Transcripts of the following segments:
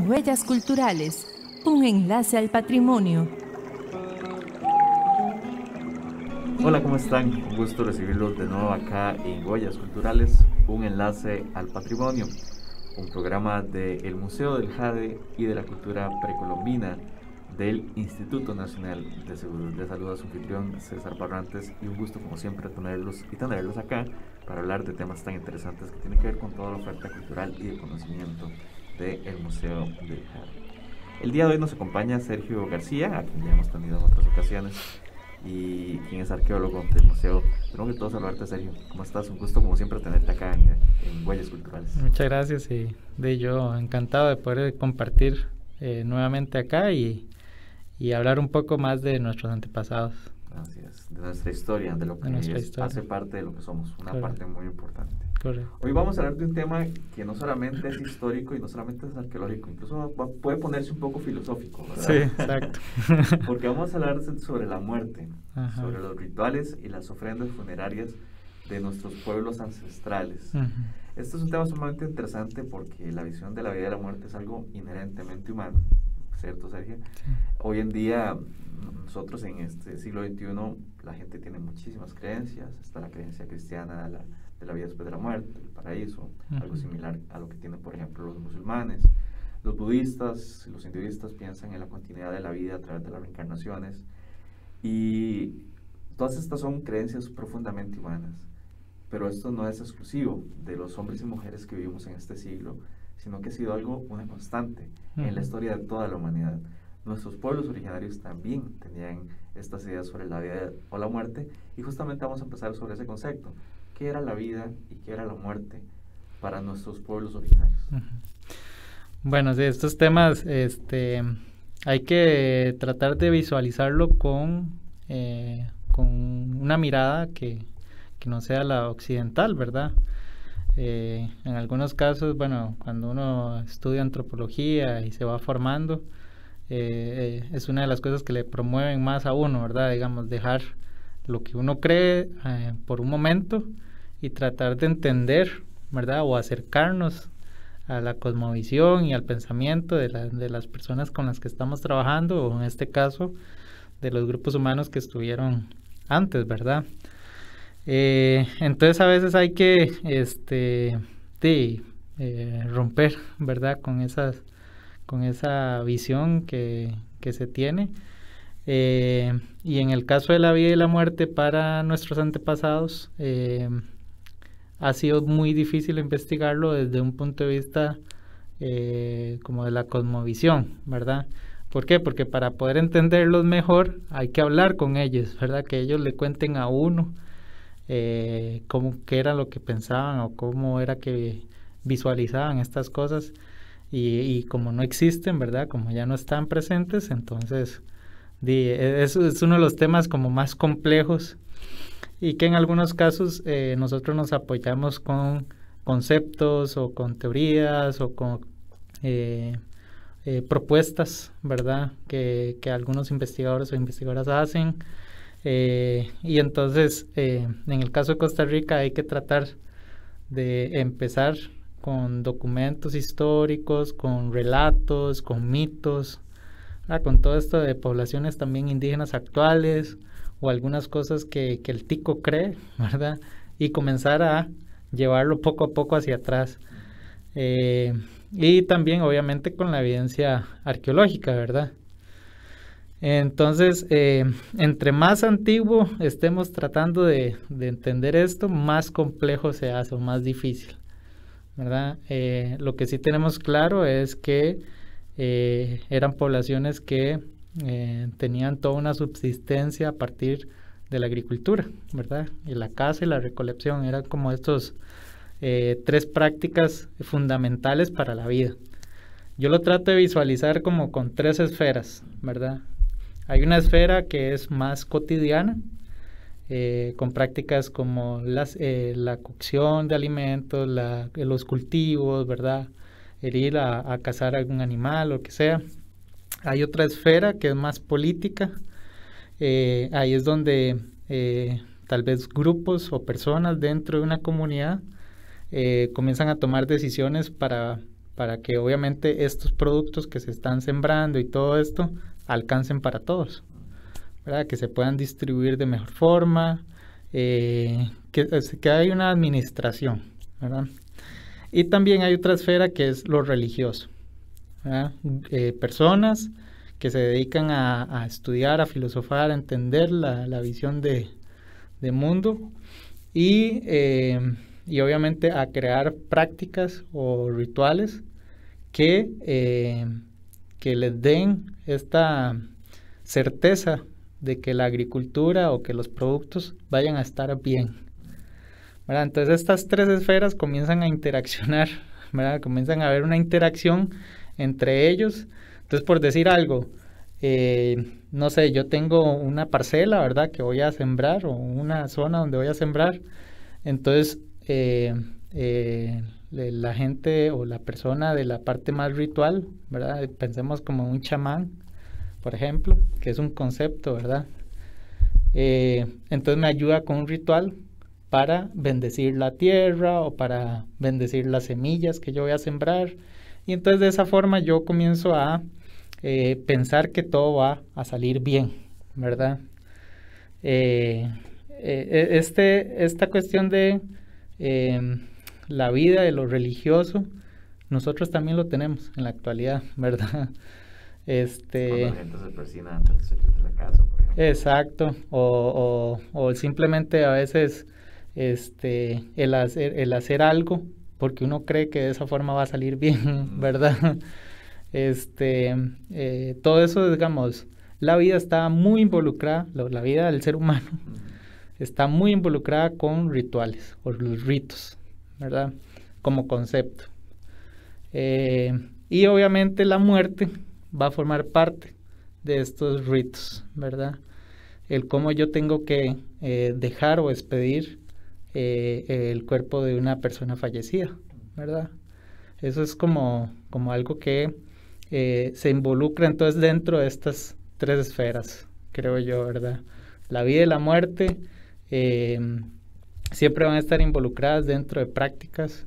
Huellas culturales, un enlace al patrimonio. Hola, ¿cómo están? Un gusto recibirlos de nuevo acá en Huellas Culturales, un enlace al patrimonio, un programa del Museo del Jade y de la Cultura Precolombina del Instituto Nacional de Seguros. Les saluda su anfitrión César Barrantes y un gusto como siempre tenerlos acá para hablar de temas tan interesantes que tienen que ver con toda la oferta cultural y de conocimiento del Museo del Jade. El día de hoy nos acompaña Sergio García, a quien ya hemos tenido en otras ocasiones, y quien es arqueólogo del museo. Tengo que todo saludarte, Sergio. ¿Cómo estás? Un gusto como siempre tenerte acá en Huellas Culturales. Muchas gracias y yo encantado de poder compartir nuevamente acá y hablar un poco más de nuestros antepasados. Gracias, de nuestra historia, de lo que hace parte de lo que somos, una Correcto. Parte muy importante. Correcto. Hoy vamos a hablar de un tema que no solamente es histórico y no solamente es arqueológico, incluso puede ponerse un poco filosófico, ¿verdad? Sí, exacto. Porque vamos a hablar sobre la muerte, Ajá. sobre los rituales y las ofrendas funerarias de nuestros pueblos ancestrales. Uh-huh. Este es un tema sumamente interesante porque la visión de la vida y la muerte es algo inherentemente humano, ¿cierto, Sergio? Sí. Hoy en día, nosotros en este siglo XXI, la gente tiene muchísimas creencias. Está la creencia cristiana de la vida después de la muerte, del paraíso, uh-huh. algo similar a lo que tienen, por ejemplo, los musulmanes. Los budistas y los hinduistas piensan en la continuidad de la vida a través de las reencarnaciones. Y todas estas son creencias profundamente humanas. Pero esto no es exclusivo de los hombres y mujeres que vivimos en este siglo, sino que ha sido una constante uh-huh. en la historia de toda la humanidad. Nuestros pueblos originarios también tenían estas ideas sobre la vida o la muerte, y justamente vamos a empezar sobre ese concepto. ¿Qué era la vida y qué era la muerte para nuestros pueblos originarios? Uh-huh. Bueno, sí, estos temas hay que tratar de visualizarlo con una mirada que no sea la occidental, ¿verdad? En algunos casos, bueno, cuando uno estudia antropología y se va formando, es una de las cosas que le promueven más a uno, ¿verdad? Digamos, dejar lo que uno cree por un momento y tratar de entender, ¿verdad? O acercarnos a la cosmovisión y al pensamiento de las personas con las que estamos trabajando, o en este caso, de los grupos humanos que estuvieron antes, ¿verdad? Entonces a veces hay que romper, ¿verdad? Con esa visión que se tiene. Y en el caso de la vida y la muerte para nuestros antepasados, ha sido muy difícil investigarlo desde un punto de vista como de la cosmovisión, ¿verdad? ¿Por qué? Porque para poder entenderlos mejor hay que hablar con ellos, ¿verdad? Que ellos le cuenten a uno qué era lo que pensaban o cómo era que visualizaban estas cosas, y como no existen, ¿verdad? Como ya no están presentes, entonces eso es uno de los temas como más complejos, y que en algunos casos nosotros nos apoyamos con conceptos o con teorías o con propuestas, ¿verdad? Que algunos investigadores o investigadoras hacen, y entonces en el caso de Costa Rica hay que tratar de empezar con documentos históricos, con relatos, con mitos, ¿verdad? Con todo esto de poblaciones también indígenas actuales, o algunas cosas que el tico cree, ¿verdad? Y comenzar a llevarlo poco a poco hacia atrás. Y también, obviamente, con la evidencia arqueológica, ¿verdad? Entonces, entre más antiguo estemos tratando de entender esto, más complejo se hace o más difícil, ¿verdad? Lo que sí tenemos claro es que eran poblaciones que tenían toda una subsistencia a partir de la agricultura, ¿verdad? Y la caza y la recolección eran como estos tres prácticas fundamentales para la vida. Yo lo trato de visualizar como con tres esferas, ¿verdad? Hay una esfera que es más cotidiana, con prácticas como la cocción de alimentos, los cultivos, ¿verdad? El ir a cazar algún animal o lo que sea. Hay otra esfera que es más política. Ahí es donde tal vez grupos o personas dentro de una comunidad comienzan a tomar decisiones para que obviamente estos productos que se están sembrando y todo esto alcancen para todos, ¿verdad? Que se puedan distribuir de mejor forma, que hay una administración, ¿verdad? Y también hay otra esfera que es lo religioso, ¿verdad? Personas que se dedican a estudiar, a filosofar, a entender la visión de mundo y obviamente a crear prácticas o rituales que les den esta certeza de que la agricultura o que los productos vayan a estar bien, ¿verdad? Entonces estas tres esferas comienzan a interaccionar, ¿verdad? Comienzan a haber una interacción entre ellos. Entonces, por decir algo, no sé, yo tengo una parcela, ¿verdad?, que voy a sembrar, o una zona donde voy a sembrar. Entonces, la gente o la persona de la parte más ritual, ¿verdad?, pensemos como un chamán, por ejemplo, que es un concepto, ¿verdad? Entonces me ayuda con un ritual para bendecir la tierra o para bendecir las semillas que yo voy a sembrar. Y entonces de esa forma yo comienzo a pensar que todo va a salir bien, ¿verdad? Esta cuestión de la vida, de lo religioso, nosotros también lo tenemos en la actualidad, ¿verdad? Cuando la gente se persina antes de salir de la casa, por ejemplo. Exacto, o simplemente a veces el hacer algo porque uno cree que de esa forma va a salir bien, ¿verdad? Todo eso, digamos, la vida está muy involucrada, la vida del ser humano está muy involucrada con rituales o los ritos, ¿verdad? Como concepto. Y obviamente la muerte va a formar parte de estos ritos, ¿verdad? El cómo yo tengo que dejar o despedir el cuerpo de una persona fallecida, ¿verdad? Eso es como algo que se involucra entonces dentro de estas tres esferas, creo yo, ¿verdad? La vida y la muerte siempre van a estar involucradas dentro de prácticas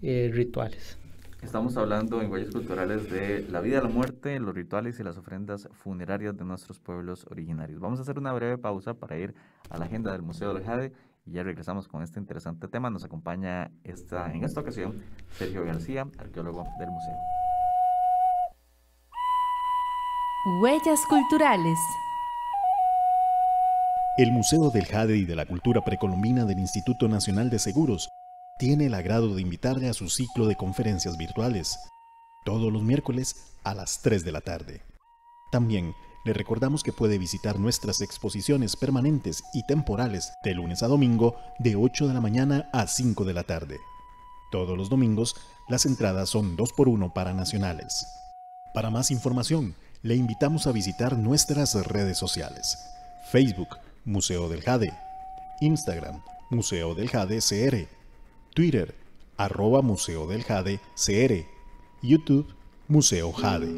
rituales. Estamos hablando en Huellas Culturales de la vida, la muerte, los rituales y las ofrendas funerarias de nuestros pueblos originarios. Vamos a hacer una breve pausa para ir a la agenda del Museo del Jade y ya regresamos con este interesante tema. Nos acompaña en esta ocasión Sergio García, arqueólogo del museo. Huellas culturales. El Museo del Jade y de la Cultura Precolombina del Instituto Nacional de Seguros tiene el agrado de invitarle a su ciclo de conferencias virtuales, todos los miércoles a las 3 de la tarde. También le recordamos que puede visitar nuestras exposiciones permanentes y temporales de lunes a domingo de 8 de la mañana a 5 de la tarde. Todos los domingos las entradas son 2x1 para nacionales. Para más información, le invitamos a visitar nuestras redes sociales: Facebook, Museo del Jade; Instagram, Museo del Jade CR; Twitter, @Museo del Jade CR; YouTube, Museo Jade.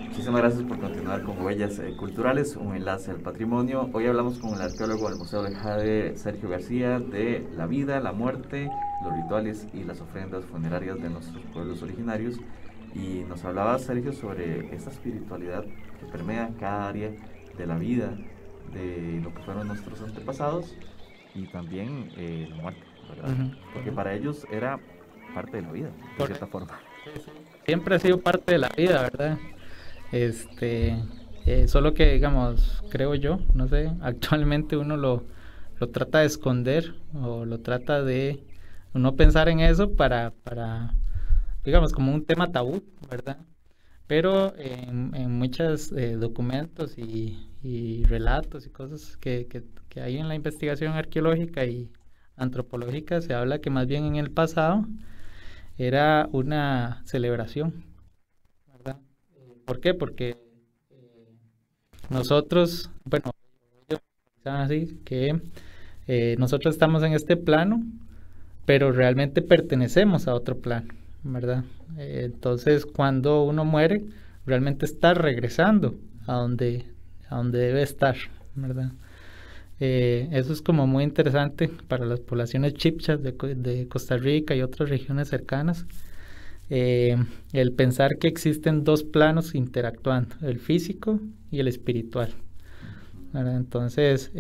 Muchísimas gracias por continuar con Huellas Culturales, un enlace al patrimonio. Hoy hablamos con el arqueólogo del Museo del Jade, Sergio García, de la vida, la muerte, los rituales y las ofrendas funerarias de nuestros pueblos originarios. Y nos hablaba, Sergio, sobre esta espiritualidad que permea cada área de la vida, de lo que fueron nuestros antepasados y también la muerte, ¿verdad? Porque para ellos era parte de la vida, de cierta forma. Siempre ha sido parte de la vida, ¿verdad? Solo que, digamos, creo yo, no sé, actualmente uno lo trata de esconder o lo trata de no pensar en eso para digamos, como un tema tabú, ¿verdad? Pero en muchos documentos y relatos y cosas que hay en la investigación arqueológica y antropológica, se habla que más bien en el pasado era una celebración, ¿verdad? ¿Por qué? Porque nosotros, bueno, así que nosotros estamos en este plano, pero realmente pertenecemos a otro plano, ¿verdad? Entonces, cuando uno muere, realmente está regresando a donde debe estar, ¿verdad? Eso es como muy interesante para las poblaciones chibchas de Costa Rica y otras regiones cercanas. El pensar que existen dos planos interactuando, el físico y el espiritual, ¿verdad? Entonces,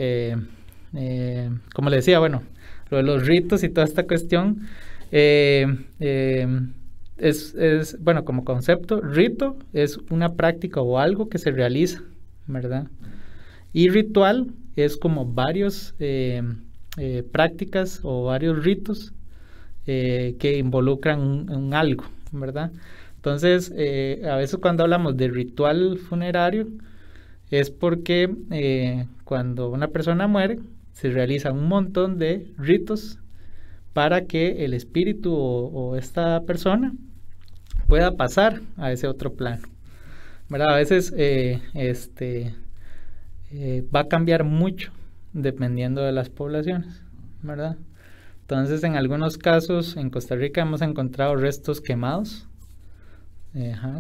como le decía, bueno, lo de los ritos y toda esta cuestión, bueno, como concepto, rito es una práctica o algo que se realiza, ¿verdad? Y ritual es como varios prácticas o varios ritos que involucran un algo, ¿verdad? Entonces, a veces cuando hablamos de ritual funerario es porque cuando una persona muere se realizan un montón de ritos para que el espíritu o esta persona pueda pasar a ese otro plano, ¿verdad? A veces va a cambiar mucho dependiendo de las poblaciones, ¿verdad? Entonces, en algunos casos en Costa Rica hemos encontrado restos quemados,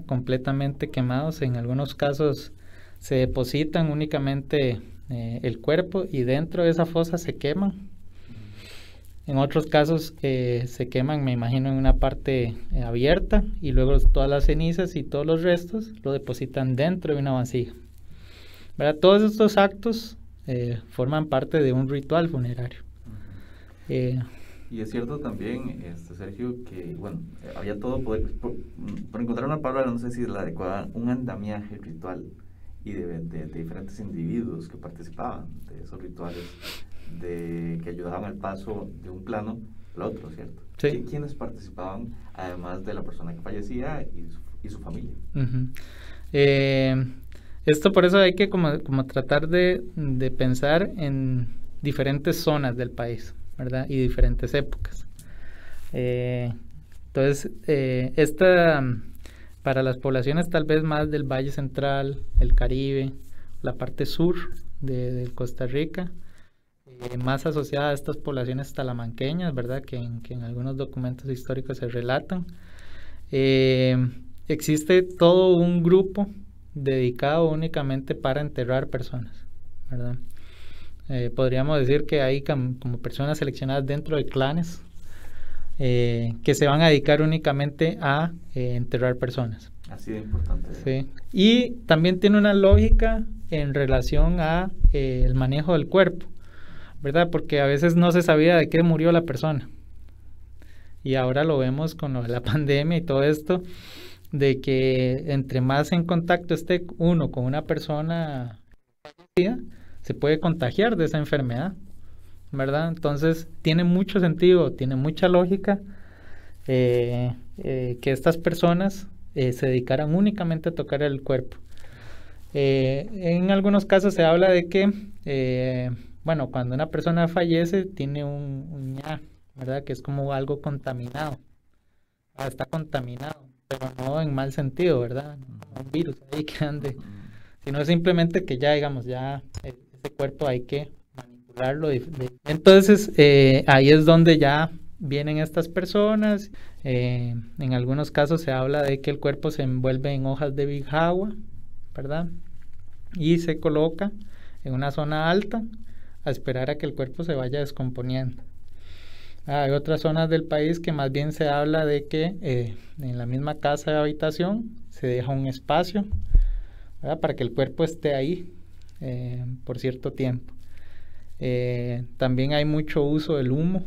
completamente quemados. En algunos casos se depositan únicamente el cuerpo y dentro de esa fosa se queman. En otros casos se queman, me imagino, en una parte abierta y luego todas las cenizas y todos los restos lo depositan dentro de una vasija, ¿verdad? Todos estos actos forman parte de un ritual funerario. Y es cierto también, Sergio, que bueno, había todo por encontrar una palabra, no sé si es la adecuada, un andamiaje ritual y de diferentes individuos que participaban de esos rituales, que ayudaban al paso de un plano al otro, ¿cierto? Sí. ¿Quiénes participaban, además de la persona que fallecía y su familia? Esto por eso hay que como tratar de pensar en diferentes zonas del país, ¿verdad? Y diferentes épocas. Entonces, para las poblaciones tal vez más del Valle Central, el Caribe, la parte sur de Costa Rica, más asociada a estas poblaciones talamanqueñas, ¿verdad? Que en algunos documentos históricos se relatan. Existe todo un grupo dedicado únicamente para enterrar personas, ¿verdad? Podríamos decir que hay como personas seleccionadas dentro de clanes que se van a dedicar únicamente a enterrar personas. Así de importante. Sí. Y también tiene una lógica en relación a el manejo del cuerpo, ¿verdad? Porque a veces no se sabía de qué murió la persona. Y ahora lo vemos con lo de la pandemia y todo esto, de que entre más en contacto esté uno con una persona fallecida, se puede contagiar de esa enfermedad, ¿verdad? Entonces tiene mucho sentido, tiene mucha lógica que estas personas se dedicaran únicamente a tocar el cuerpo. En algunos casos se habla de que, bueno, cuando una persona fallece tiene un ña, ¿verdad? Que es como algo contaminado, está contaminado, pero no en mal sentido, ¿verdad? Un virus ahí que ande, sino simplemente que ya, digamos, ya ese cuerpo hay que manipularlo. Entonces, ahí es donde ya vienen estas personas. En algunos casos se habla de que el cuerpo se envuelve en hojas de bijagua, ¿verdad? Y se coloca en una zona alta a esperar a que el cuerpo se vaya descomponiendo. Hay otras zonas del país que más bien se habla de que en la misma casa de habitación se deja un espacio, ¿verdad? Para que el cuerpo esté ahí por cierto tiempo. También hay mucho uso del humo.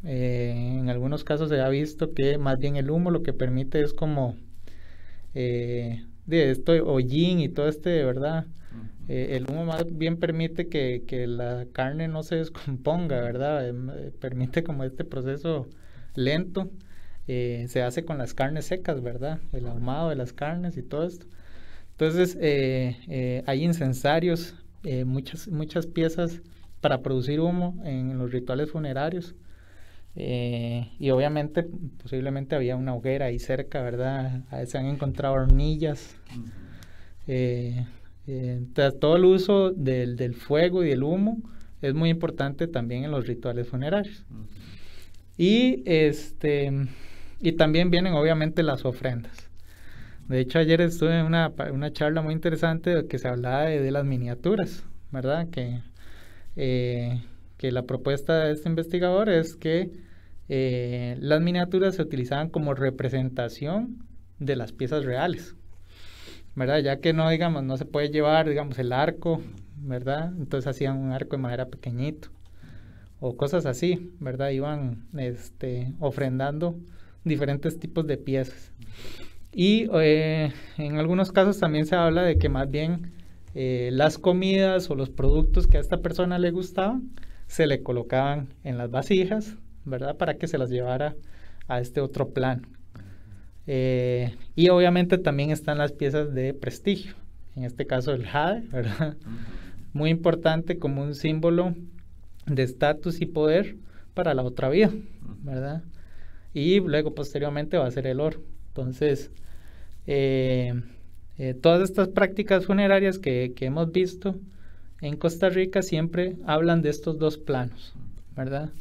En algunos casos se ha visto que más bien el humo lo que permite es como de esto hollín y todo ¿verdad? El humo más bien permite que la carne no se descomponga, ¿verdad? Permite como este proceso lento. Se hace con las carnes secas, ¿verdad? El ahumado de las carnes y todo esto. Entonces hay incensarios, muchas piezas para producir humo en los rituales funerarios. Y obviamente posiblemente había una hoguera ahí cerca, ¿verdad? Se han encontrado hornillas. Entonces, todo el uso del fuego y del humo es muy importante también en los rituales funerarios. Y también vienen obviamente las ofrendas. De hecho, ayer estuve en una charla muy interesante que se hablaba de las miniaturas, ¿verdad? Que que la propuesta de este investigador es que las miniaturas se utilizaban como representación de las piezas reales, ¿verdad? Ya que no, digamos, no se puede llevar, digamos, el arco, ¿verdad? Entonces hacían un arco de madera pequeñito o cosas así, ¿verdad? Iban ofrendando diferentes tipos de piezas. Y en algunos casos también se habla de que más bien las comidas o los productos que a esta persona le gustaban se le colocaban en las vasijas, ¿verdad? Para que se las llevara a este otro plano. Y obviamente también están las piezas de prestigio, en este caso el jade, ¿verdad? Muy importante como un símbolo de estatus y poder para la otra vida, ¿verdad? Y luego posteriormente va a ser el oro. Entonces, todas estas prácticas funerarias que hemos visto en Costa Rica siempre hablan de estos dos planos, ¿verdad?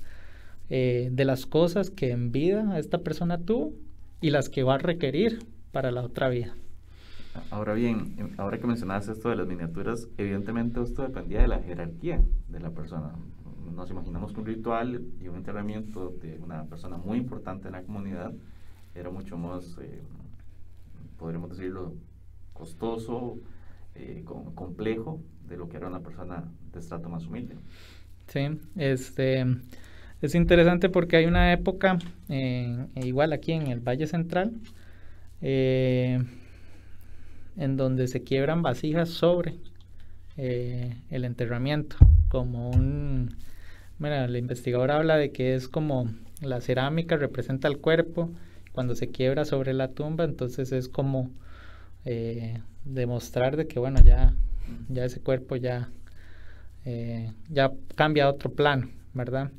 De las cosas que en vida esta persona tuvo y las que va a requerir para la otra vida. Ahora bien, ahora que mencionabas esto de las miniaturas, evidentemente esto dependía de la jerarquía de la persona. Nos imaginamos que un ritual y un enterramiento de una persona muy importante en la comunidad era mucho más, podríamos decirlo, costoso, complejo de lo que era una persona de estrato más humilde. Sí, es interesante porque hay una época, igual aquí en el Valle Central, en donde se quiebran vasijas sobre el enterramiento, como mira, el investigador habla de que es como la cerámica representa el cuerpo, cuando se quiebra sobre la tumba, entonces es como demostrar de que bueno, ya ese cuerpo ya cambia a otro plano, ¿verdad?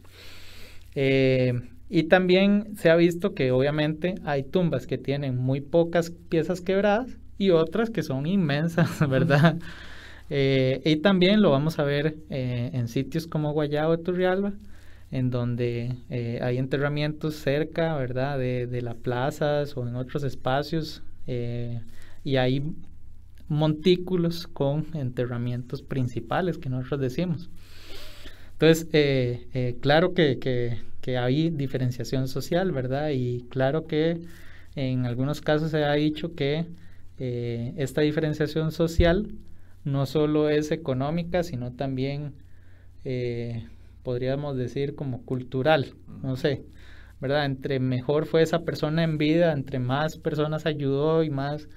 Y también se ha visto que obviamente hay tumbas que tienen muy pocas piezas quebradas y otras que son inmensas, ¿verdad? Y también lo vamos a ver en sitios como Guayabo de Turrialba, en donde hay enterramientos cerca, ¿verdad? De las plazas o en otros espacios, y hay montículos con enterramientos principales que nosotros decimos. Entonces, claro que hay diferenciación social, ¿verdad? Y claro que en algunos casos se ha dicho que esta diferenciación social no solo es económica, sino también, podríamos decir, como cultural, no sé, ¿verdad? Entre mejor fue esa persona en vida, entre más personas ayudó y más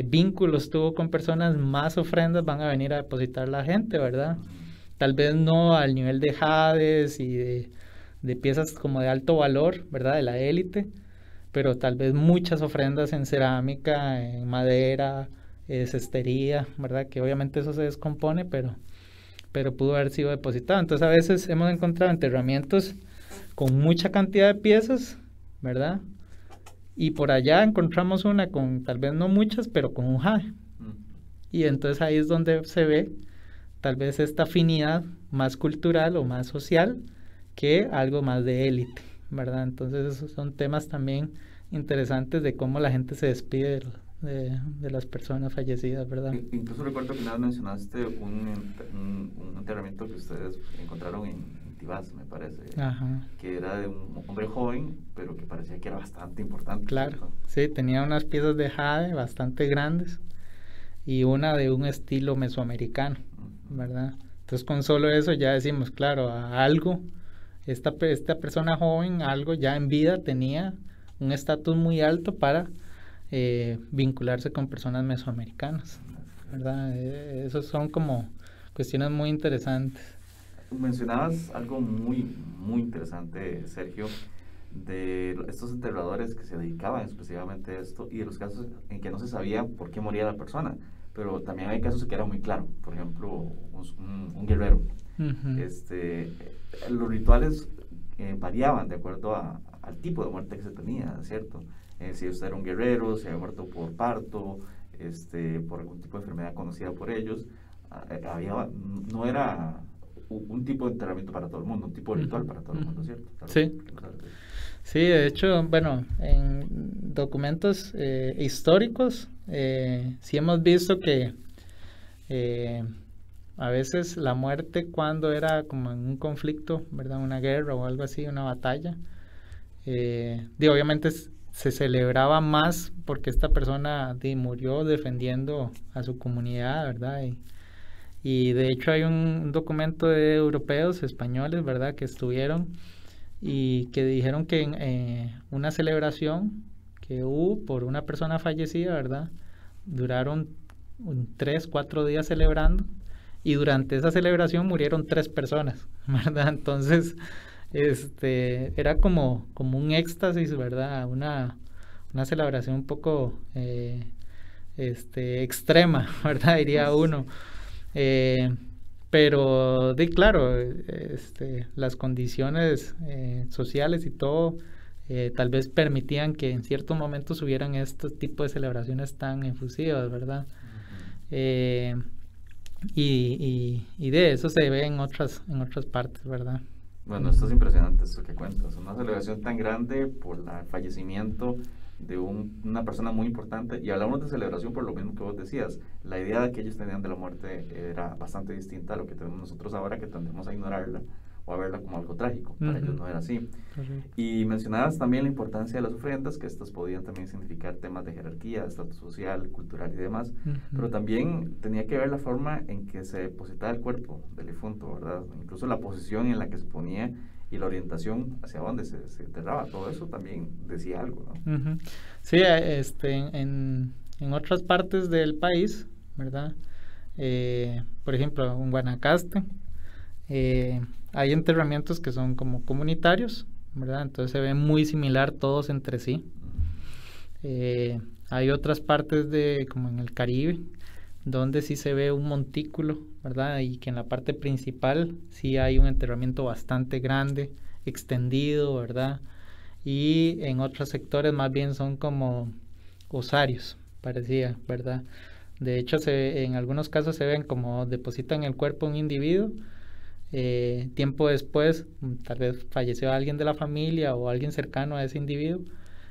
vínculos tuvo con personas, más ofrendas van a venir a depositar la gente, ¿verdad? Tal vez no al nivel de jades y de piezas como de alto valor, ¿verdad? De la élite, pero tal vez muchas ofrendas en cerámica, en madera, cestería, ¿verdad? Que obviamente eso se descompone, pero pudo haber sido depositado. Entonces a veces hemos encontrado enterramientos con mucha cantidad de piezas, ¿verdad? Y por allá encontramos una con tal vez no muchas, pero con un jade. Y entonces ahí es donde se ve tal vez esta afinidad más cultural o más social que algo más de élite, ¿verdad? Entonces esos son temas también interesantes de cómo la gente se despide de las personas fallecidas, ¿verdad? Incluso recuerdo que una vez mencionaste un enterramiento que ustedes encontraron en Tibás, me parece. Ajá. Que era de un hombre joven, pero que parecía que era bastante importante. Claro, ¿cierto? Sí, tenía unas piezas de jade bastante grandes y una de un estilo mesoamericano, ¿verdad? Entonces con solo eso ya decimos, claro, a algo, esta persona joven, algo ya en vida tenía un estatus muy alto para vincularse con personas mesoamericanas, ¿verdad? Esos son como cuestiones muy interesantes. Mencionabas algo muy, muy interesante, Sergio, de estos enterradores que se dedicaban exclusivamente a esto y de los casos en que no se sabía por qué moría la persona, pero también hay casos que era muy claro, por ejemplo, un guerrero. Los rituales variaban de acuerdo al tipo de muerte que se tenía, ¿cierto? Si usted era un guerrero, si había muerto por parto, por algún tipo de enfermedad conocida por ellos, no era un tipo de enterramiento para todo el mundo, un tipo de ritual para todo el mundo, ¿cierto? Claro, sí. Sí, de hecho, bueno, en documentos históricos sí hemos visto que a veces la muerte cuando era como en un conflicto, ¿verdad? Una guerra o algo así, una batalla. Obviamente se celebraba más porque esta persona murió defendiendo a su comunidad, ¿verdad? Y de hecho hay un documento de europeos, españoles, ¿verdad? Que estuvieron y que dijeron que una celebración que hubo por una persona fallecida, ¿verdad? Duraron 3, 4 días celebrando y durante esa celebración murieron 3 personas, ¿verdad? Entonces, era como un éxtasis, ¿verdad? Una celebración un poco extrema, ¿verdad? Diría uno. Pero claro, las condiciones sociales y todo tal vez permitían que en ciertos momentos hubieran estos tipos de celebraciones tan efusivas, ¿verdad? Y de eso se ve en otras partes, ¿verdad? Bueno, esto es impresionante, esto que cuentas. Una celebración tan grande por el fallecimiento de una persona muy importante. Y hablamos de celebración por lo mismo que vos decías. La idea que ellos tenían de la muerte era bastante distinta a lo que tenemos nosotros ahora, que tendemos a ignorarla o a verla como algo trágico. Para ellos no era así. Y mencionabas también la importancia de las ofrendas, que estas podían también significar temas de jerarquía, estatus social, cultural y demás, pero también tenía que ver la forma en que se depositaba el cuerpo del difunto, ¿verdad? Incluso la posición en la que se ponía y la orientación hacia dónde se enterraba, todo eso también decía algo, ¿no? Sí, en otras partes del país, ¿verdad? Por ejemplo, en Guanacaste, hay enterramientos que son como comunitarios, ¿verdad? Entonces se ve muy similar todos entre sí. Hay otras partes como en el Caribe, donde sí se ve un montículo, ¿verdad? Y que en la parte principal sí hay un enterramiento bastante grande, extendido, ¿verdad? Y en otros sectores más bien son como osarios, parecía, ¿verdad? De hecho, en algunos casos se ven como depositan el cuerpo de un individuo. Tiempo después, tal vez falleció alguien de la familia o alguien cercano a ese individuo.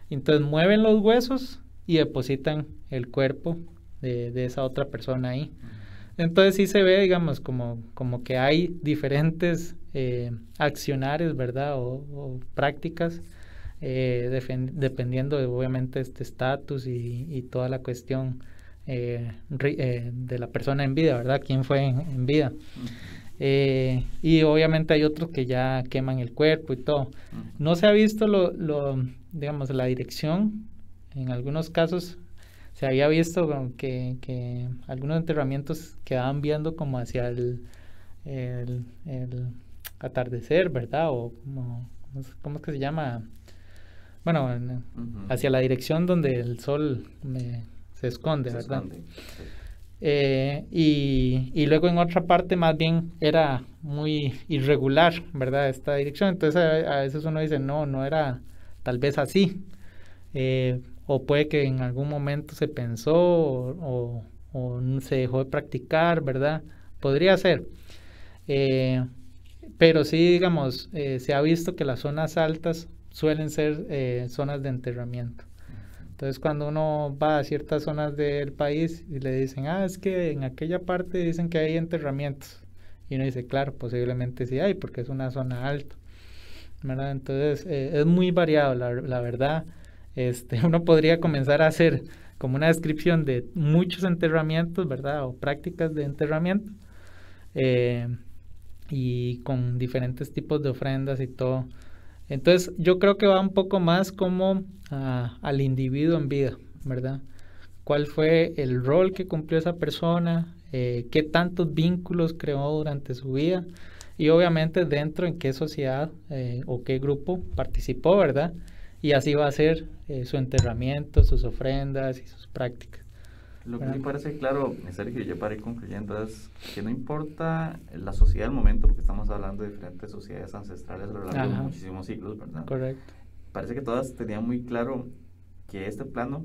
Entonces mueven los huesos y depositan el cuerpo de esa otra persona ahí. Entonces sí se ve, digamos, como que hay diferentes accionares, ¿verdad? O prácticas, dependiendo de, obviamente, este estatus y toda la cuestión de la persona en vida, ¿verdad? ¿Quién fue en vida? Y obviamente hay otros que ya queman el cuerpo y todo. No se ha visto digamos, la dirección. En algunos casos se había visto que algunos enterramientos quedaban viendo como hacia el atardecer, ¿verdad? O ¿cómo es que se llama? Bueno, hacia la dirección donde el sol se esconde, ¿verdad? Y luego en otra parte más bien era muy irregular, ¿verdad? Esta dirección. Entonces a veces uno dice, no era tal vez así. O puede que en algún momento se pensó o se dejó de practicar, ¿verdad? Podría ser. Pero sí, digamos, se ha visto que las zonas altas suelen ser zonas de enterramiento. Entonces cuando uno va a ciertas zonas del país y le dicen, es que en aquella parte dicen que hay enterramientos. Y uno dice, claro, posiblemente sí hay, porque es una zona alta, ¿verdad? Entonces es muy variado, la verdad. Uno podría comenzar a hacer como una descripción de muchos enterramientos, ¿verdad? O prácticas de enterramiento. Y con diferentes tipos de ofrendas y todo. Entonces yo creo que va un poco más como al individuo en vida, ¿verdad? ¿Cuál fue el rol que cumplió esa persona? ¿Qué tantos vínculos creó durante su vida? Y obviamente dentro en qué sociedad o qué grupo participó, ¿verdad? Y así va a ser su enterramiento, sus ofrendas y sus prácticas. Lo que sí parece claro, Sergio, ya para ir concluyendo, es que no importa la sociedad del momento, porque estamos hablando de diferentes sociedades ancestrales a lo largo de muchísimos siglos, ¿verdad? Correcto. Parece que todas tenían muy claro que este plano,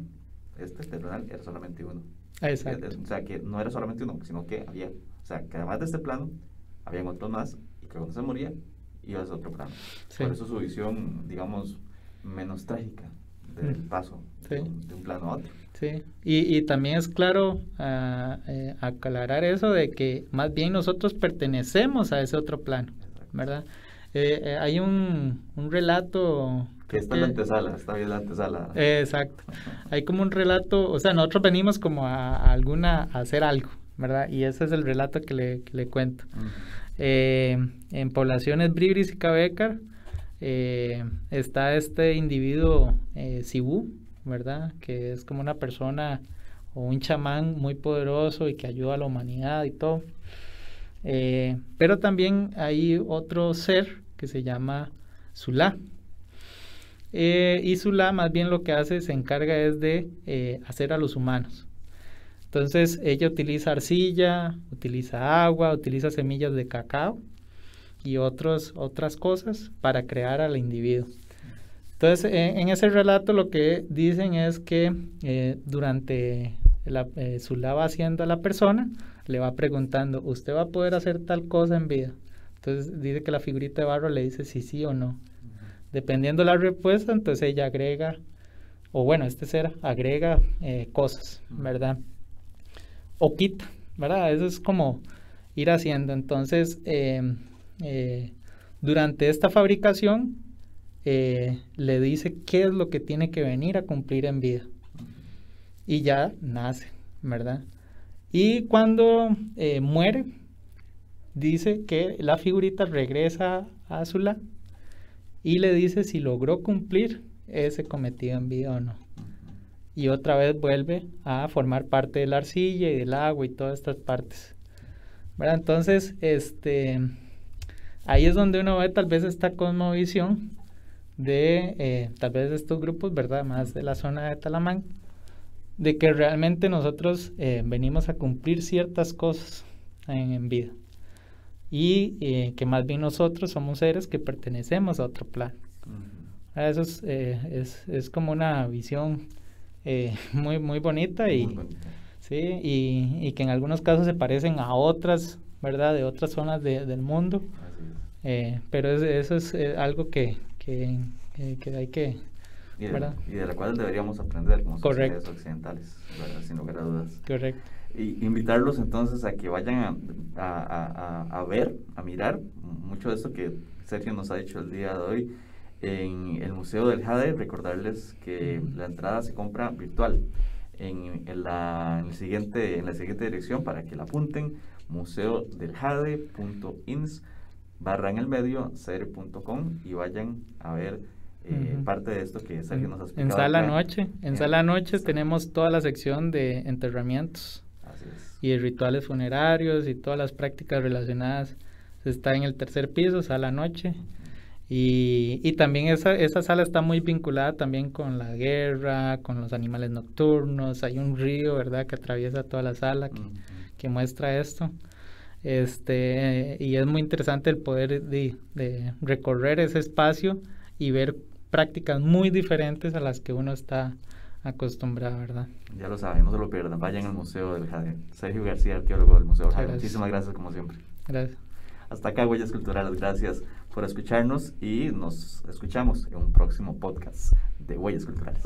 terrenal, era solamente uno. Exacto. O sea, que no era solamente uno, sino que había, o sea, que además de este plano, habían otros más, y que cuando se moría, iba a ese otro plano. Sí. Por eso su visión, digamos, menos trágica del paso Sí. de un plano a otro. Sí, y también es claro aclarar eso de que más bien nosotros pertenecemos a ese otro plano, ¿verdad? Hay un relato... Que está en la antesala, está bien la antesala. Exacto. Hay como un relato, o sea, nosotros venimos como a hacer algo, ¿verdad? Y ese es el relato que le cuento. En poblaciones Bribris y Cabecar está este individuo Cibú, ¿verdad? Que es como una persona o un chamán muy poderoso y que ayuda a la humanidad y todo. Pero también hay otro ser que se llama Zulá. Y Zulá más bien lo que hace, se encarga es de hacer a los humanos. Entonces ella utiliza arcilla, utiliza agua, utiliza semillas de cacao y otras cosas para crear al individuo. Entonces en ese relato lo que dicen es que durante Zulá va haciendo a la persona, le va preguntando, ¿usted va a poder hacer tal cosa en vida? Entonces dice que la figurita de barro le dice si sí o no. Dependiendo de la respuesta, entonces ella agrega, o bueno, este ser agrega cosas, ¿verdad? O quita, ¿verdad? Eso es como ir haciendo. Entonces, durante esta fabricación, le dice qué es lo que tiene que venir a cumplir en vida. Y ya nace, ¿verdad? Y cuando muere, dice que la figurita regresa a Zulá y le dice si logró cumplir ese cometido en vida o no. Y otra vez vuelve a formar parte de la arcilla y del agua y todas estas partes, ¿verdad? Entonces, ahí es donde uno ve tal vez esta cosmovisión de tal vez estos grupos, ¿verdad? Más de la zona de Talamán, de que realmente nosotros venimos a cumplir ciertas cosas en vida. Y que más bien nosotros somos seres que pertenecemos a otro plano. Eso es como una visión muy, muy bonita y, Muy bonita. ¿sí? Y que en algunos casos se parecen a otras, ¿verdad? De otras zonas del mundo. Así es. Pero eso es algo que hay que... Y de la cual deberíamos aprender como Correcto. sociedades occidentales, ¿verdad? Sin lugar a dudas. Correcto. Y invitarlos entonces a que vayan a ver, a mirar mucho de esto que Sergio nos ha dicho el día de hoy en el Museo del Jade. Recordarles que la entrada se compra virtual en la siguiente dirección para que la apunten: museodeljade.ins/en-el-medio-ser.com y vayan a ver parte de esto que Sergio nos ha explicado. En Sala Noche tenemos toda la sección de enterramientos. Así es. Y de rituales funerarios y todas las prácticas relacionadas. Está en el tercer piso, Sala Noche. Y también esa sala está muy vinculada también con la guerra, con los animales nocturnos. Hay un río, ¿verdad?, que atraviesa toda la sala que muestra esto. Y es muy interesante el poder de recorrer ese espacio y ver prácticas muy diferentes a las que uno está acostumbrado, ¿verdad? Ya lo saben, no se lo pierdan, vayan al Museo del Jade. Sergio García, arqueólogo del Museo del Jade. Muchísimas gracias como siempre. Gracias. Hasta acá, Huellas Culturales, gracias por escucharnos y nos escuchamos en un próximo podcast de Huellas Culturales.